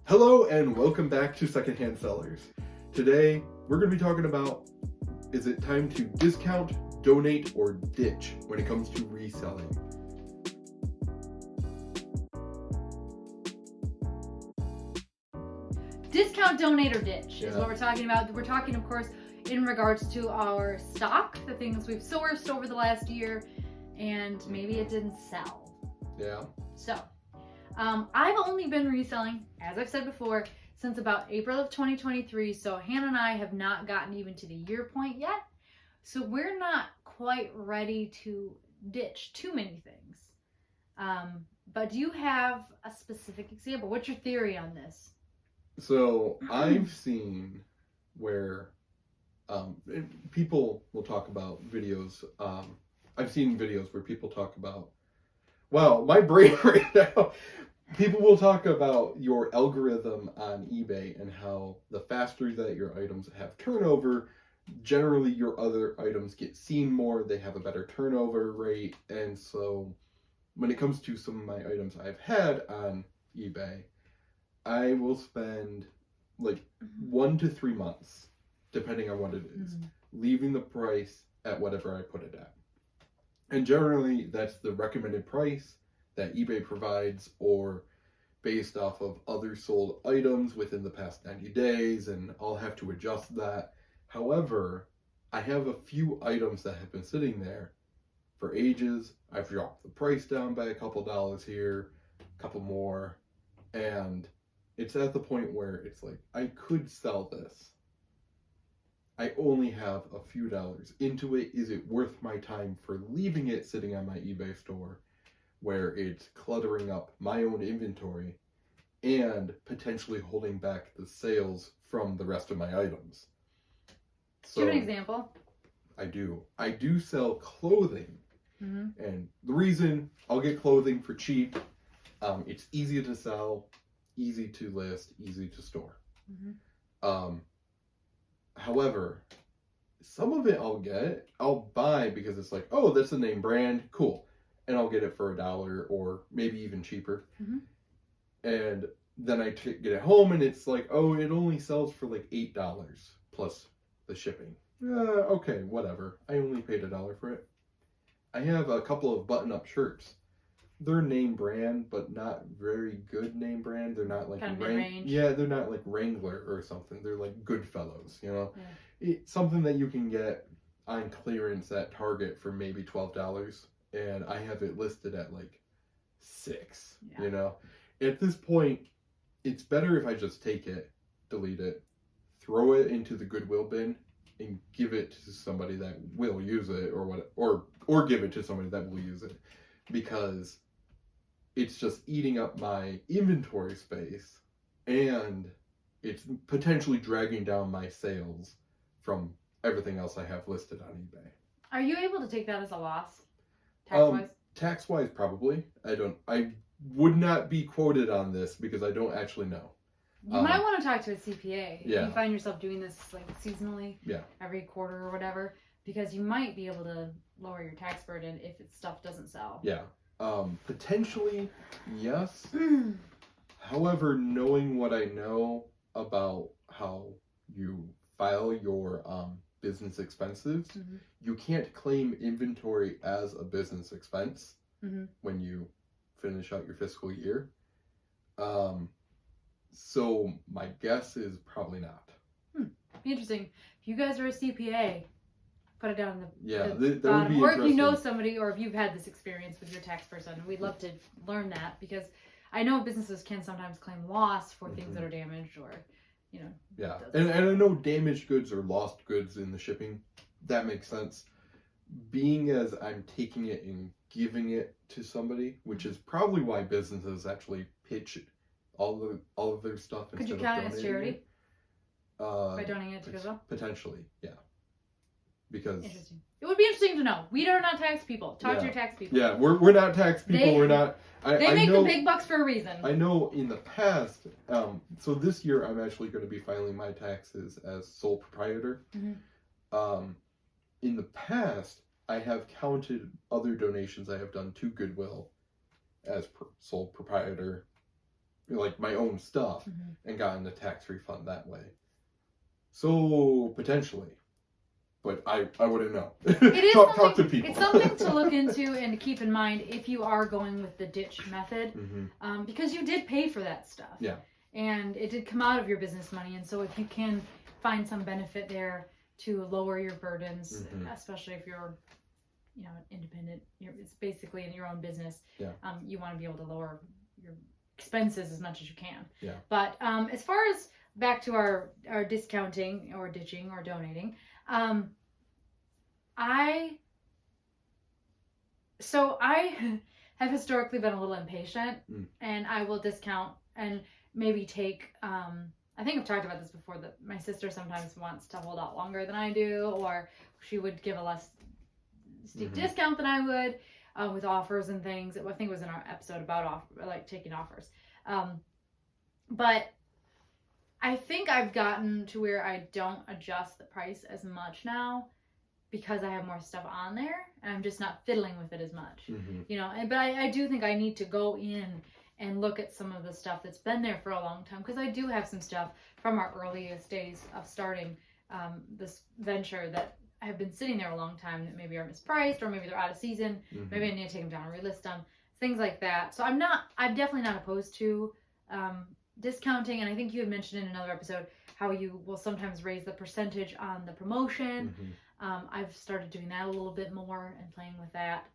Hello and welcome back to Secondhand Sellers. Today we're going to be talking about, is it time to discount, donate, or ditch when it comes to reselling? Discount, donate, or ditch is Yeah. what we're talking about. We're talking, of course, in regards to our stock, the things we've sourced over the last year, and maybe it didn't sell. Yeah. So, I've only been reselling, as I've said before, since about April of 2023. So Hannah and I have not gotten even to the year point yet. So we're not quite ready to ditch too many things. But do you have a specific example? What's your theory on this? So I've seen where people will talk about videos. I've seen videos where people talk about, wow, my brain right now. People will talk about your algorithm on eBay and how the faster that your items have turnover, generally your other items get seen more, they have a better turnover rate. And so when it comes to some of my items I've had on eBay, I will spend like 1 to 3 months, depending on what it is, leaving the price at whatever I put it at. And generally that's the recommended price that eBay provides, or based off of other sold items within the past 90 days, and I'll have to adjust that. However, I have a few items that have been sitting there for ages. I've dropped the price down by a couple dollars here, a couple more, and it's at the point where it's like, I could sell this. I only have a few dollars into it. Is it worth my time for leaving it sitting on my eBay store where it's cluttering up my own inventory and potentially holding back the sales from the rest of my items? So, Do you have an example? I do sell clothing. And the reason I'll get clothing for cheap, it's easy to sell, easy to list, easy to store. However, some of it I'll buy because it's like, oh, that's a name brand, cool. And I'll get it for $1 or maybe even cheaper. And then I get it home and it's like, oh, it only sells for like $8 plus the shipping. Okay, whatever. I only paid $1 for it. I have a couple of button-up shirts. They're name brand, but not very good name brand. They're not like Kind of mid-range. Yeah, they're not like Wrangler or something. They're like Goodfellows, you know. Yeah. It's something that you can get on clearance at Target for maybe $12, and I have it listed at like $6. Yeah. You know, at this point, it's better if I just take it, delete it, throw it into the Goodwill bin, and give it to somebody that will use it, or give it to somebody that will use it, because it's just eating up my inventory space, and it's potentially dragging down my sales from everything else I have listed on eBay. Are you able to take that as a loss, tax-wise? Tax-wise, probably. I would not be quoted on this because I don't actually know. You might want to talk to a CPA if Yeah. you find yourself doing this like seasonally, every quarter or whatever, because you might be able to lower your tax burden if stuff doesn't sell. Yeah. Potentially, yes. However, knowing what I know about how you file your business expenses, you can't claim inventory as a business expense when you finish out your fiscal year. So my guess is probably not. Be interesting. If you guys are a CPA, put it down in the that would be or interesting. if you know somebody, or if you've had this experience with your tax person, we'd love to learn that, because I know businesses can sometimes claim loss for things that are damaged, or Yeah, and I know damaged goods or lost goods in the shipping. That makes sense. Being as I'm taking it and giving it to somebody, which is probably why businesses actually pitch all of their stuff. Could you count it as charity? By donating it to Goodwill? Potentially, yeah. Because interesting. It would be interesting to know. We are not tax people. Talk to your tax people. Yeah, we're not tax people. We're not. They make the big bucks for a reason. I know in the past. So this year I'm actually going to be filing my taxes as sole proprietor. In the past, I have counted other donations I have done to Goodwill as sole proprietor, like my own stuff, Mhm. and gotten a tax refund that way. So potentially, but I wouldn't know. It is talk to people. It's something to look into and to keep in mind if you are going with the ditch method, because you did pay for that stuff. Yeah. And it did come out of your business money, and so if you can find some benefit there to lower your burdens, especially if you're, independent, it's basically in your own business. Yeah. You want to be able to lower your expenses as much as you can. Yeah. But as far as back to our discounting or ditching or donating, I have historically been a little impatient, and I will discount and maybe take, I think I've talked about this before, that my sister sometimes wants to hold out longer than I do, or she would give a less steep discount than I would, with offers and things. I think it was in our episode about taking offers. But I think I've gotten to where I don't adjust the price as much now, because I have more stuff on there, and I'm just not fiddling with it as much. But I do think I need to go in and look at some of the stuff that's been there for a long time, because I do have some stuff from our earliest days of starting this venture that have been sitting there a long time that maybe are mispriced, or maybe they're out of season. Maybe I need to take them down and relist them, things like that. So I'm definitely not opposed to discounting, and I think you had mentioned in another episode how you will sometimes raise the percentage on the promotion. I've started doing that a little bit more and playing with that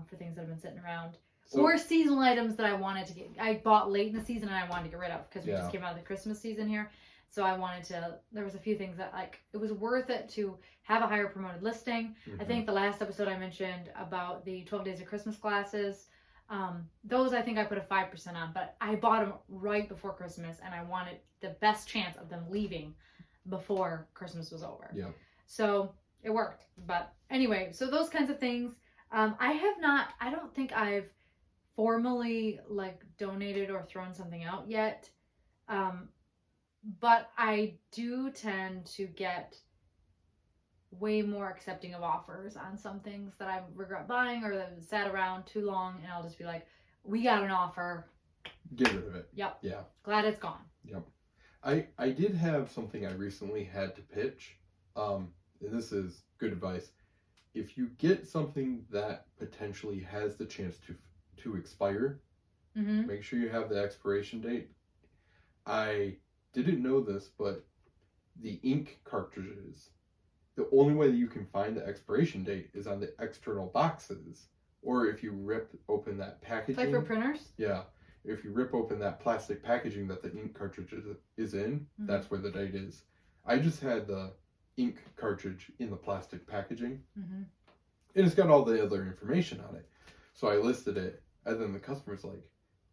for things that have been sitting around. Or seasonal items that I bought late in the season and I wanted to get rid of, because we just came out of the Christmas season here. So there was a few things that it was worth it to have a higher promoted listing. I think the last episode I mentioned about the 12 Days of Christmas glasses, those I think I put a 5% on, but I bought them right before Christmas, and I wanted the best chance of them leaving before Christmas was over. Yeah. So it worked. But anyway, so those kinds of things. I don't think I've formally donated or thrown something out yet. But I do tend to get way more accepting of offers on some things that I regret buying or that have sat around too long, and I'll just be like, we got an offer. Get rid of it. Yep. Yeah. Glad it's gone. Yep. I did have something I recently had to pitch. And this is good advice. If you get something that potentially has the chance to expire, make sure you have the expiration date. I didn't know this, but the ink cartridges, the only way that you can find the expiration date is on the external boxes, or if you rip open that packaging. Like for printers? Yeah. If you rip open that plastic packaging that the ink cartridge is in, that's where the date is. I just had the ink cartridge in the plastic packaging, and it's got all the other information on it. So I listed it, and then the customer's like,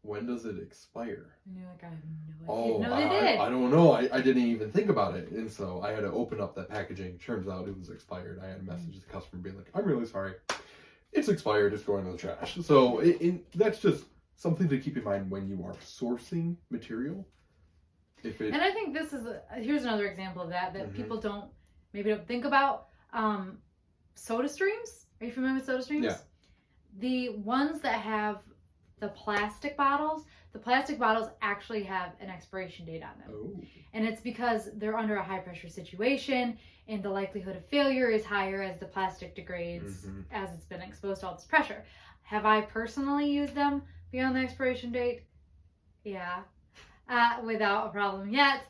when does it expire? And you're like, I have no idea. Oh, No, they did. I don't know. I didn't even think about it. And so I had to open up that packaging. Turns out it was expired. I had to message the customer being like, I'm really sorry. It's expired. It's going in the trash. So that's just something to keep in mind when you are sourcing material. And I think here's another example of that people don't think about. Soda streams. Are you familiar with soda streams? Yeah. The ones that have the plastic bottles actually have an expiration date on them. Oh. And it's because they're under a high pressure situation, and the likelihood of failure is higher as the plastic degrades as it's been exposed to all this pressure. Have I personally used them beyond the expiration date? Yeah. Without a problem yet.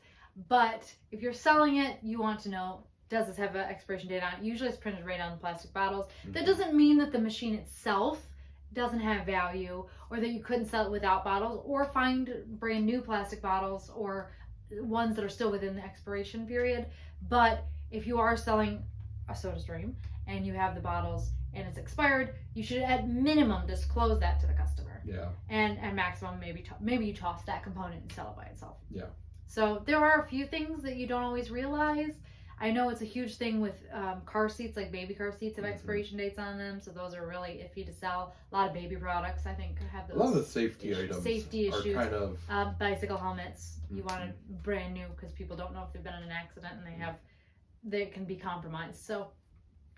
But if you're selling it, you want to know, does this have an expiration date on it? Usually it's printed right on the plastic bottles. That doesn't mean that the machine itself doesn't have value, or that you couldn't sell it without bottles, or find brand new plastic bottles or ones that are still within the expiration period. But if you are selling a soda stream and you have the bottles and it's expired, you should at minimum disclose that to the customer. Yeah. And at maximum, maybe you toss that component and sell it by itself. Yeah. So there are a few things that you don't always realize. I know it's a huge thing with car seats, like baby car seats have expiration dates on them, so those are really iffy to sell. A lot of baby products, I think, have those. A lot of the safety items issues. Are kind of... bicycle helmets, you want it brand new because people don't know if they've been in an accident, and they can be compromised. So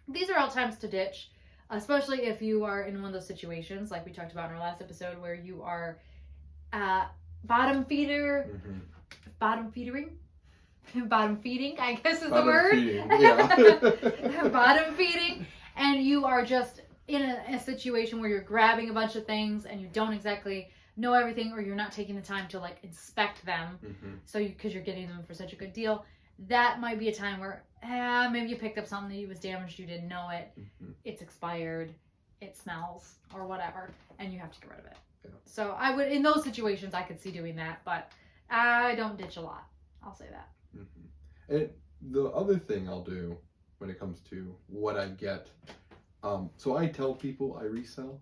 these are all times to ditch, especially if you are in one of those situations like we talked about in our last episode, where you are bottom feeder, Mm-hmm. bottom feedering, bottom feeding, I guess is the Bottom word. feeding, yeah. Bottom feeding, and you are just in a situation where you're grabbing a bunch of things and you don't exactly know everything, or you're not taking the time to like inspect them. Mm-hmm. So because you're getting them for such a good deal, that might be a time where maybe you picked up something that was damaged, you didn't know it, Mm-hmm. it's expired, it smells or whatever, and you have to get rid of it. Yeah. So I would, in those situations, I could see doing that, but I don't ditch a lot. I'll say that. Mm-hmm. And the other thing I'll do when it comes to what I get, so I tell people I resell,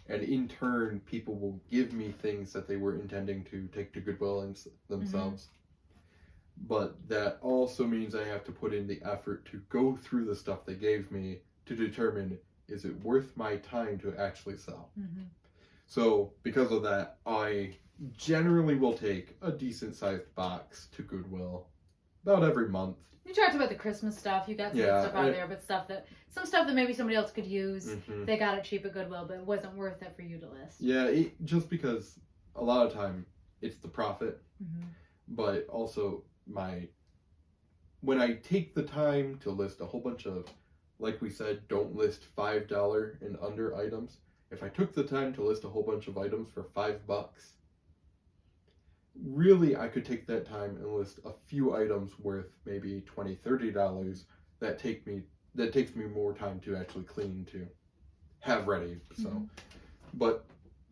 and in turn, people will give me things that they were intending to take to Goodwill and themselves. Mm-hmm. But that also means I have to put in the effort to go through the stuff they gave me to determine, is it worth my time to actually sell? Mm-hmm. So because of that, I generally will take a decent sized box to Goodwill about every month. You talked about the Christmas stuff. You got some good stuff out of there, but some stuff that maybe somebody else could use. Mm-hmm. They got it cheap at Goodwill, but it wasn't worth it for you to list. Yeah, just because a lot of time it's the profit, mm-hmm. but also when I take the time to list a whole bunch of, like we said, don't list $5 and under items. If I took the time to list a whole bunch of items for $5, really I could take that time and list a few items worth maybe $20, $30 that takes me more time to actually clean, to have ready. So, mm-hmm. But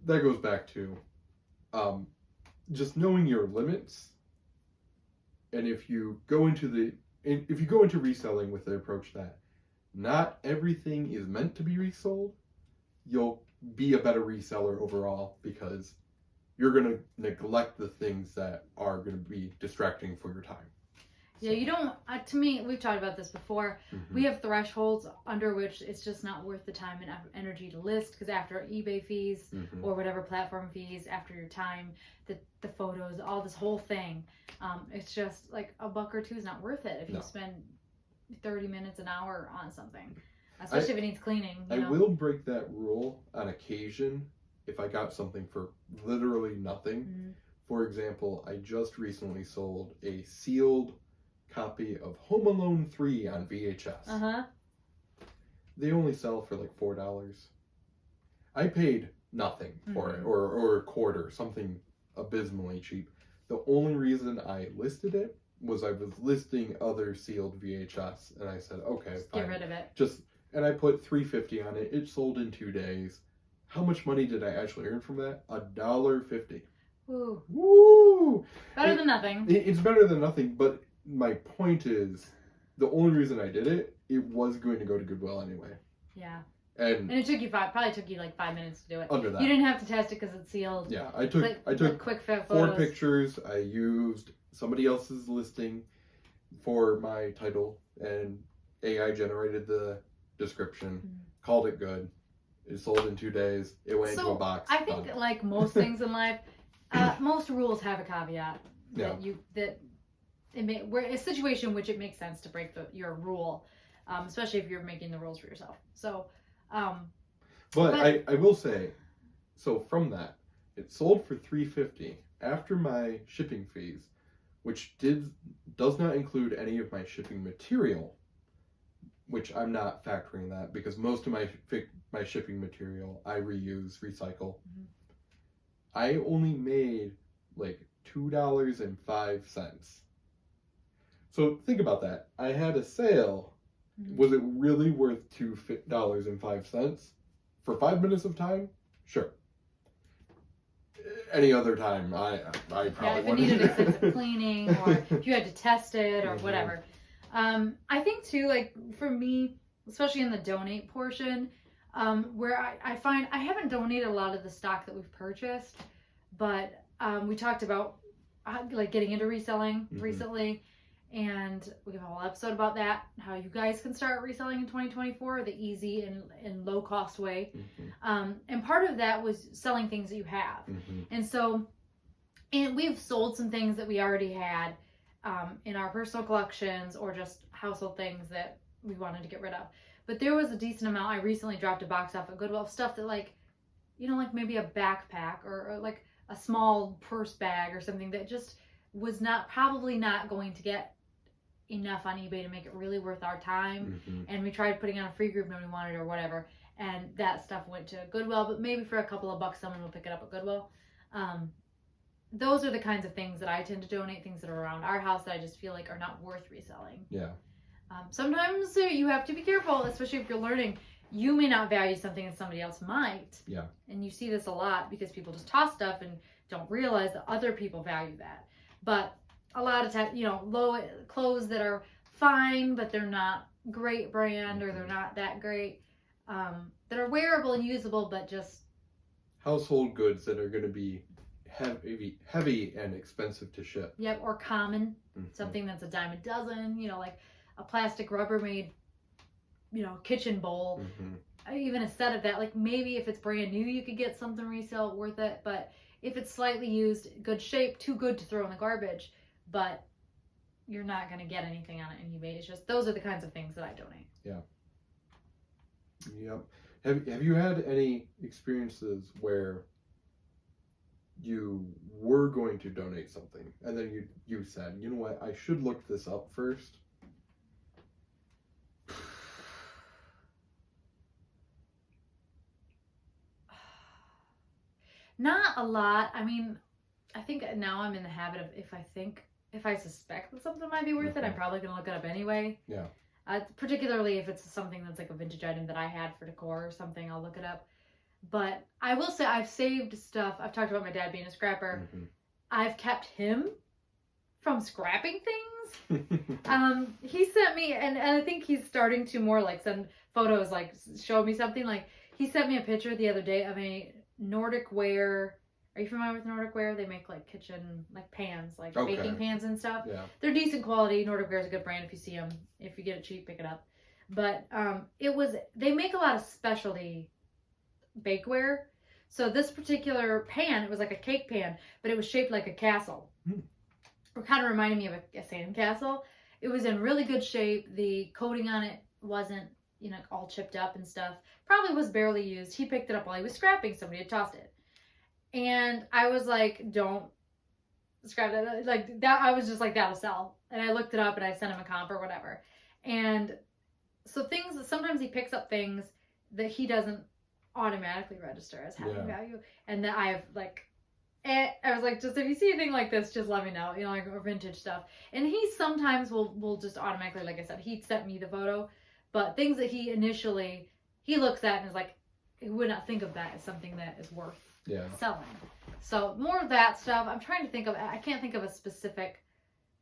that goes back to just knowing your limits. And if you go into reselling with the approach that not everything is meant to be resold, you'll be a better reseller overall, because you're going to neglect the things that are going to be distracting for your time. Yeah, you don't, to me, we've talked about this before. Mm-hmm. We have thresholds under which it's just not worth the time and energy to list, because after eBay fees mm-hmm. or whatever platform fees, after your time, the photos, all this whole thing, it's just like $1 or $2 is not worth it if you spend 30 minutes, an hour on something, especially if it needs cleaning. I will break that rule on occasion if I got something for literally nothing. Mm-hmm. For example, I just recently sold a sealed copy of Home Alone 3 on VHS. Uh-huh. They only sell for like $4. I paid nothing for mm-hmm. it, or a quarter, something abysmally cheap. The only reason I listed it was I was listing other sealed VHS, and I said, okay, fine. Get rid of it. And I put $3.50 on it. It sold in 2 days. How much money did I actually earn from that? $1.50. Woo. Woo! Better than nothing. It's better than nothing, but my point is, the only reason I did it was going to go to Goodwill anyway. Yeah. And it probably took you like 5 minutes to do it. Under that. You didn't have to test it because it's sealed. Yeah, I took quick photos. 4 pictures. I used somebody else's listing for my title, and AI generated the description, called it good. It sold in 2 days. It went into a box. I think like most things in life, most rules have a caveat that where a situation in which it makes sense to break your rule, especially if you're making the rules for yourself. So, but I will say, so from that, it sold for $3.50 after my shipping fees, which does not include any of my shipping material, which I'm not factoring that because most of my shipping material I reuse, recycle. Mm-hmm. I only made like $2.05. So think about that. I had a sale. Mm-hmm. Was it really worth $2.05 for 5 minutes of time? Sure. Any other time, I probably if it needed extensive cleaning, or if you had to test it, or mm-hmm. whatever. I think too, like for me, especially in the donate portion, where I find I haven't donated a lot of the stock that we've purchased, but we talked about like getting into reselling mm-hmm. recently, and we have a whole episode about that, how you guys can start reselling in 2024 the easy and low cost way. Mm-hmm. And part of that was selling things that you have. Mm-hmm. And so, and we've sold some things that we already had in our personal collections, or just household things that we wanted to get rid of. But there was a decent amount. I recently dropped a box off at Goodwill of stuff that, like, you know, like maybe a backpack or like a small purse bag or something that just was probably not going to get enough on eBay to make it really worth our time. And we tried putting on a free group nobody wanted or whatever, and that stuff went to Goodwill, but maybe for a couple of bucks someone will pick it up at Goodwill. Those are the kinds of things that I tend to donate, things that are around our house that I just feel like are not worth reselling. Yeah. Sometimes you have to be careful, especially if you're learning. You may not value something and somebody else might. Yeah. And you see this a lot because people just toss stuff and don't realize that other people value that. But a lot of times, low clothes that are fine, but they're not great brand or they're not that great, that are wearable and usable, but just household goods that are going to be heavy and expensive to ship. Yep, or common, something that's a dime a dozen, like a plastic Rubbermaid, kitchen bowl. Even a set of that, like maybe if it's brand new, you could get something resale worth it. But if it's slightly used, good shape, too good to throw in the garbage, but you're not going to get anything on it in eBay. It's just, those are the kinds of things that I donate. Yeah. Yep. Have you had any experiences where you were going to donate something and then you said, you know what, I should look this up first? Not a lot. I mean, I think now I'm in the habit of if I suspect that something might be worth it, I'm probably going to look it up anyway. Yeah. Particularly if it's something that's like a vintage item that I had for decor or something, I'll look it up. But I will say I've saved stuff. I've talked about my dad being a scrapper. I've kept him from scrapping things. He sent me, and I think he's starting to more like send photos, like show me something. Like he sent me a picture the other day of a Nordic ware. Are you familiar with Nordic ware? They make like kitchen, like pans, like baking pans and stuff. Yeah. They're They're decent quality. Nordic ware is a good brand if you see them. If you get it cheap, pick it up. But they make a lot of specialty bakeware. So this particular pan, it was like a cake pan, but it was shaped like a castle. It kind of reminded me of a sandcastle. It was in really good shape. The coating on it wasn't, all chipped up and stuff. Probably was barely used. He picked it up while he was scrapping. Somebody had tossed it. And I was like, don't scrap that. Like that, I was just like, that'll sell. And I looked it up and I sent him a comp or whatever. And so sometimes he picks up things that he doesn't automatically register as having value. And that I have like, I was like, just if you see anything like this, just let me know, like or vintage stuff. And he sometimes will just automatically, like I said, he sent me the photo, but things that he looks at and is like, he would not think of that as something that is worth selling. So more of that stuff. I'm trying to think of, I can't think of a specific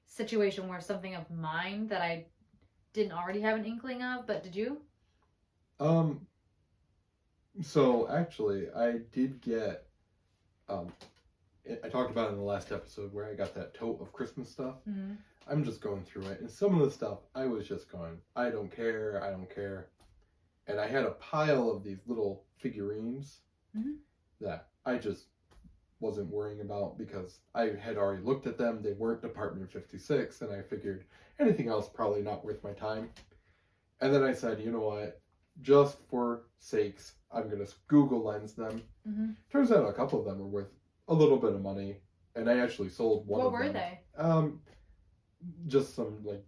situation where something of mine that I didn't already have an inkling of, but did you? So actually I did get, I talked about it in the last episode where I got that tote of Christmas stuff. I'm just going through it, and some of the stuff I was just going, I don't care. And I had a pile of these little figurines that I just wasn't worrying about because I had already looked at them. They weren't Department 56, and I figured anything else probably not worth my time. And then I said, you know what? Just for sakes, I'm going to Google Lens them. Turns out a couple of them were worth a little bit of money, and I actually sold one of them. What were they? Just some like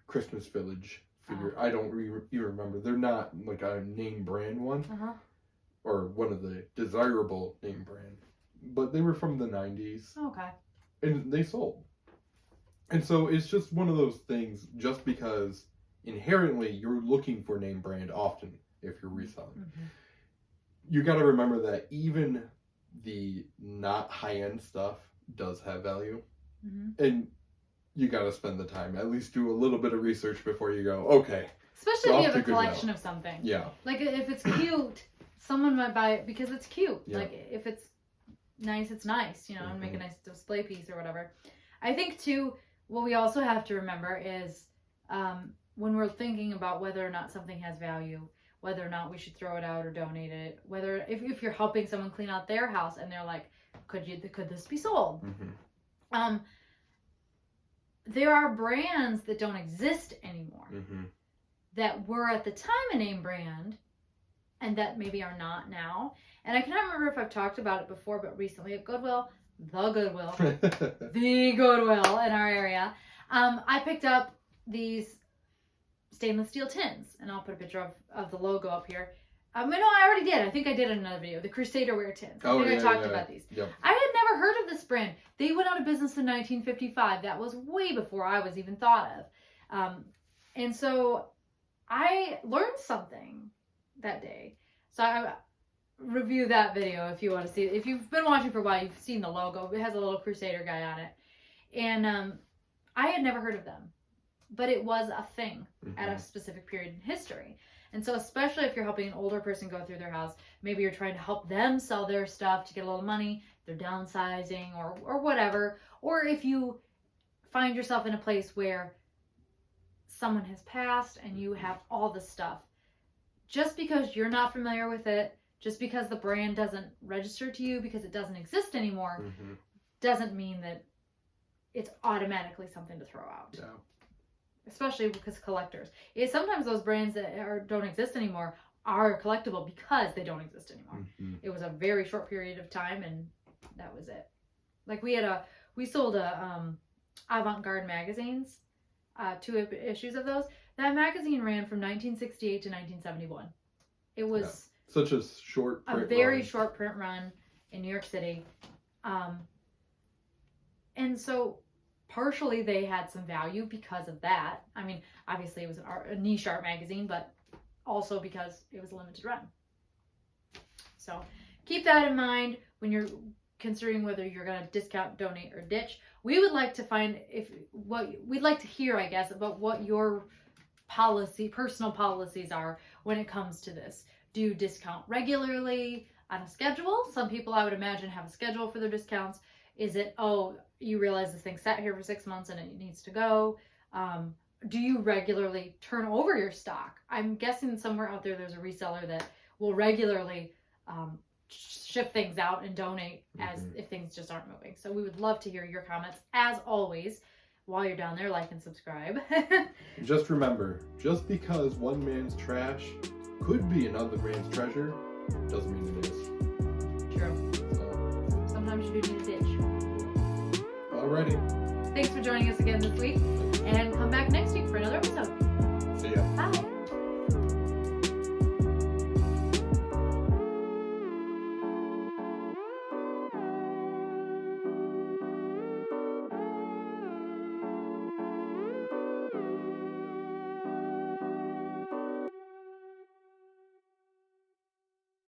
Christmas Village figure. I don't even remember. They're not like a name brand one, or one of the desirable name brand, but they were from the 90s. Okay. And they sold. And so it's just one of those things. Just because inherently you're looking for name brand often if you're reselling, you got to remember that even the not high-end stuff does have value, and you got to spend the time, at least do a little bit of research before you go, okay. Especially if you have a collection of something. Yeah. Like if it's cute, someone might buy it because it's cute. Yeah. Like if it's nice, it's nice, and make a nice display piece or whatever. I think too, what we also have to remember is when we're thinking about whether or not something has value, whether or not we should throw it out or donate it, whether if you're helping someone clean out their house and they're like, could this be sold? There are brands that don't exist anymore that were at the time a name brand and that maybe are not now. And I cannot remember if I've talked about it before, but recently at Goodwill, the Goodwill in our area, I picked up these stainless steel tins, and I'll put a picture of the logo up here. No, I already did. I think I did in another video. The Crusaderware tins. I talked about these. Yep. I had never heard of this brand. They went out of business in 1955. That was way before I was even thought of. And so I learned something that day. So I review that video if you want to see it. If you've been watching for a while, you've seen the logo. It has a little Crusader guy on it. And I had never heard of them. But it was a thing at a specific period in history. And so especially if you're helping an older person go through their house, maybe you're trying to help them sell their stuff to get a little money, they're downsizing or whatever. Or if you find yourself in a place where someone has passed and you have all this stuff, just because you're not familiar with it, just because the brand doesn't register to you because it doesn't exist anymore, doesn't mean that it's automatically something to throw out. Yeah. Especially because collectors. Sometimes those brands that don't exist anymore are collectible because they don't exist anymore. It was a very short period of time, and that was it. Like we sold avant-garde magazines, 2 issues of those. That magazine ran from 1968 to 1971. It was such a short print very short print run in New York City. And so partially they had some value because of that. I mean, obviously it was a niche art magazine, but also because it was a limited run. So keep that in mind when you're considering whether you're going to discount, donate, or ditch. We would like to we'd like to hear, I guess, about what your personal policies are when it comes to this. Do you discount regularly on a schedule? Some people, I would imagine, have a schedule for their discounts. Is it, you realize this thing sat here for 6 months and it needs to go? Do you regularly turn over your stock? I'm guessing somewhere out there's a reseller that will regularly shift things out and donate if things just aren't moving. So we would love to hear your comments. As always, while you're down there, like and subscribe. Just remember, just because one man's trash could be another man's treasure, doesn't mean it is. True. So, sometimes you do need a ditch. alrighty. Thanks for joining us again this week, and come back next week for another episode.